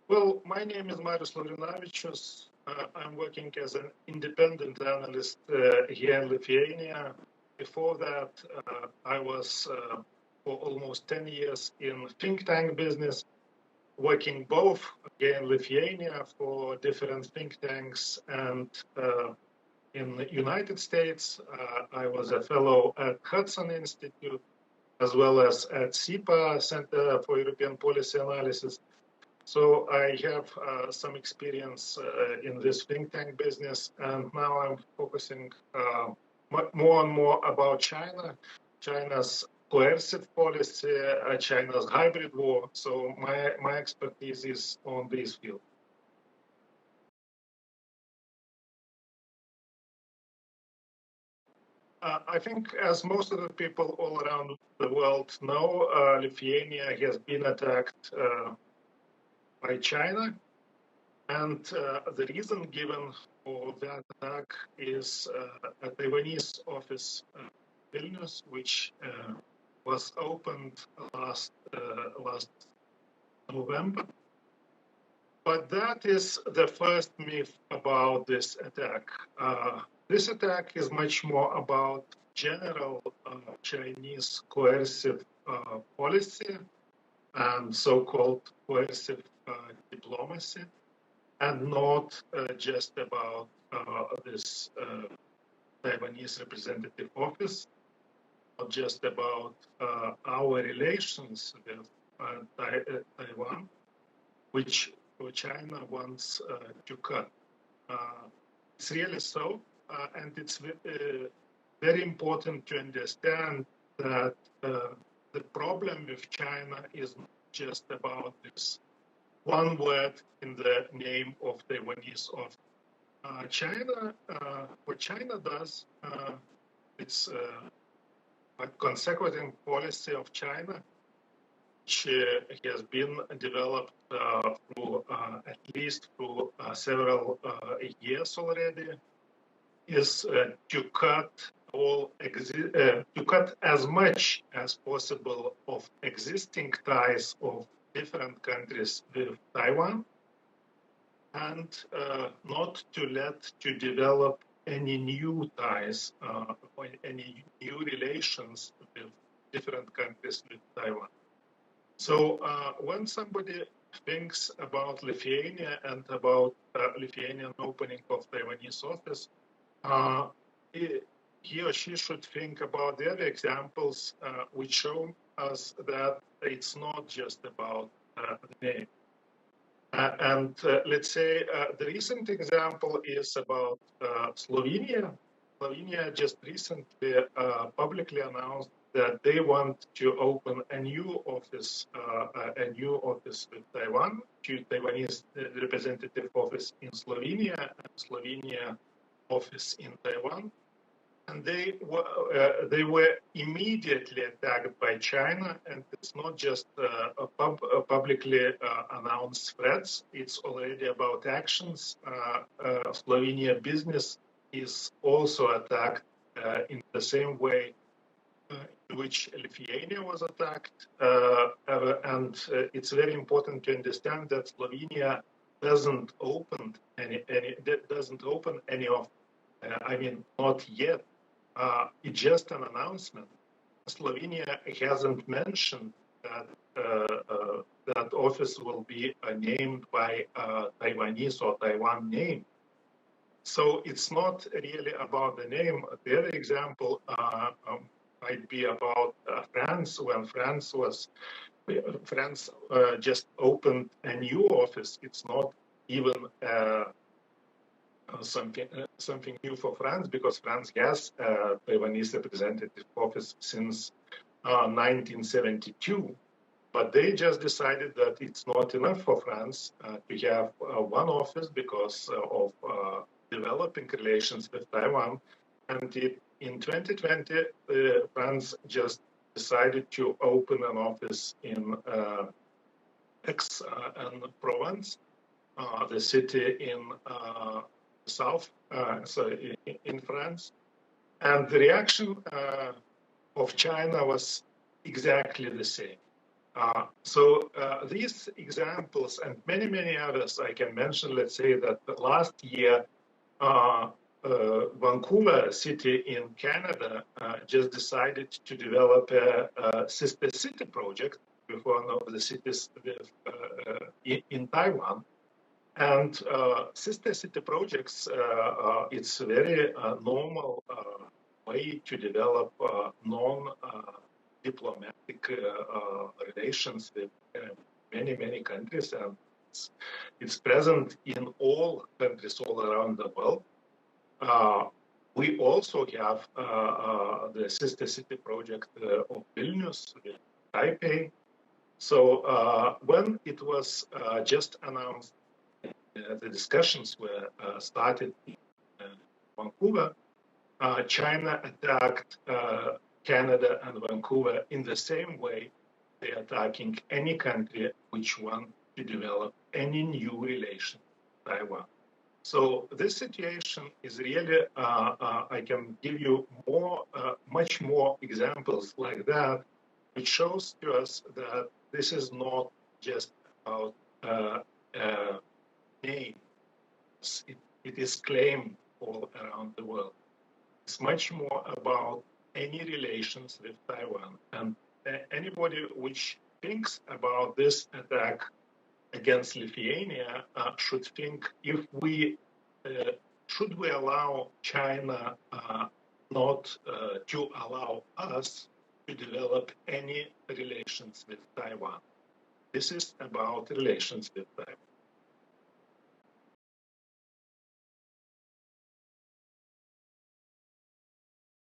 Well, my name is Marius Laurinavičius. I'm working as an independent analyst here in Lithuania. Before that, I was for almost 10 years in think tank business, working both here in Lithuania for different think tanks and in the United States. I was a fellow at Hudson Institute, as well as at CIPA, Center for European Policy Analysis. So I have some experience in this think tank business, and now I'm focusing more and more about China, China's coercive policy, China's hybrid war. So my expertise is on this field. I think, as most of the people all around the world know, Lithuania has been attacked by China. And the reason given for that attack is a Taiwanese office, Vilnius, which was opened last November. But that is the first myth about this attack. This attack is much more about general Chinese coercive policy and so-called coercive diplomacy, and not just about this Taiwanese representative office, not just about our relations with Taiwan, which China wants to cut. It's really so, and it's very important to understand that the problem with China is not just about this one word in the name of Taiwanese office. China, what China does, it's a consecutive policy of China, which has been developed through at least through several years already, is to cut to cut as much as possible of existing ties of different countries with Taiwan, and not to develop any new ties or any new relations with different countries with Taiwan. So when somebody thinks about Lithuania and about Lithuanian opening of Taiwanese office, he or she should think about the other examples which show us that it's not just about the name. And let's say the recent example is about Slovenia. Slovenia just recently publicly announced that they want to open a new office with Taiwan, to Taiwanese representative office in Slovenia and Slovenia office in Taiwan. And they were immediately attacked by China, and it's not just publicly announced threats, it's already about actions. Slovenia business is also attacked in the same way in which Lithuania was attacked. And it's very important to understand that Slovenia doesn't open any of, not yet. It's just an announcement. Slovenia hasn't mentioned that that office will be named by Taiwanese or Taiwan name. So it's not really about the name. The other example might be about France, when France just opened a new office. It's not even something new for France, because France has a Taiwanese representative office since 1972. But they just decided that it's not enough for France to have one office because of developing relations with Taiwan. And in 2020, France just decided to open an office in Aix-en-Provence, the city in south, in France. And the reaction of China was exactly the same. These examples and many, many others I can mention. Let's say that last year, Vancouver city in Canada just decided to develop a sister city project with one of the cities in Taiwan. And sister city projects, it's a very normal way to develop non-diplomatic relations with many, many countries. And it's present in all countries all around the world. We also have the sister city project of Vilnius with Taipei. So when it was just announced, the discussions were started in Vancouver, China attacked Canada and Vancouver in the same way they're attacking any country which wants to develop any new relation with Taiwan. So this situation is really, I can give you much more examples like that, which shows to us that this is not just about name. It is claimed all around the world. It's much more about any relations with Taiwan. And anybody which thinks about this attack against Lithuania should think if should we allow China not to allow us to develop any relations with Taiwan. This is about relations with Taiwan.